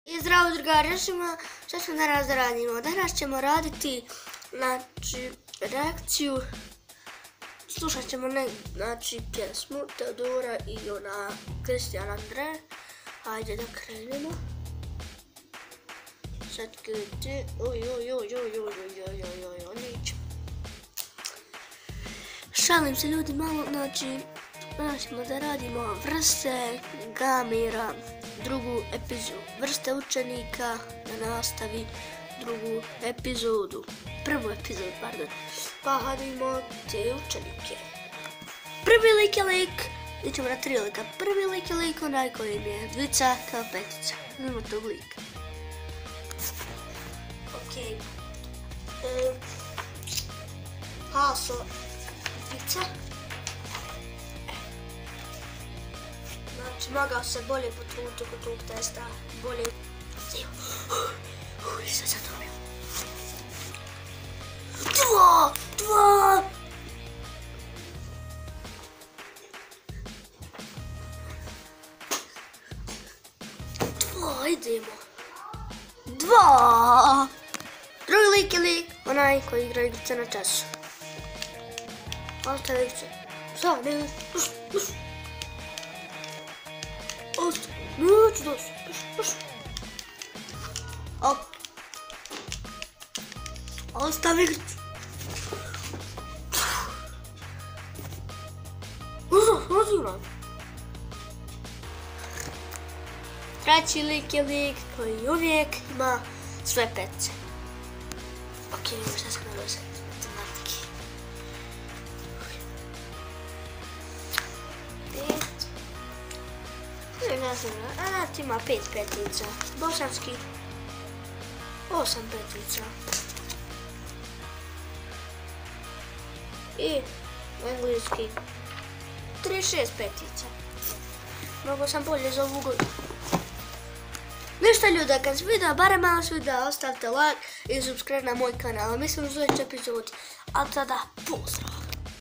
I zdravo drugari, šta ćemo danas da radimo? Danas ćemo raditi, znači, reakciju, slušat ćemo, znači, pjesmu Teodora i ona Kristijan Andre. Hajde da krenemo. Sad gledajte, šalim se ljudi malo, znači, danas ćemo da radimo vrste gamera, drugu epizodu, vrste učenika na nastavi, drugu epizodu, prvu epizodu, pardon. Pa hadimo te učenike. Prvi lik je lik, idemo na 3 lika. Prvi lik je lik onaj koji mi je dvica kao petica. Nemo tog lika. Okej. Haso, dvica. Znači, mogao se bolje potruditi kod tog testa, bolje... Sad sam dobio. 2! Idemo. 2! Drugi lik je lik, onaj koji igra igrice na času. Ostaje igrice. Sad, ne, neću doći. Ostavi igricu. Treći lik je lik koji uvijek ima sve pece. Okej, šta sam malo sad matematike. 5. Ti ima 5 petica. Bosanski 8 petica. I engleski 36 petica. Mnogo sam bolje za ovu godinu. Ništa ljudi, kad se video barem malo sviđa, ostavite like i subscribe na moj kanal. Mislim u sljedećoj epizodi. A tada, pozdrav!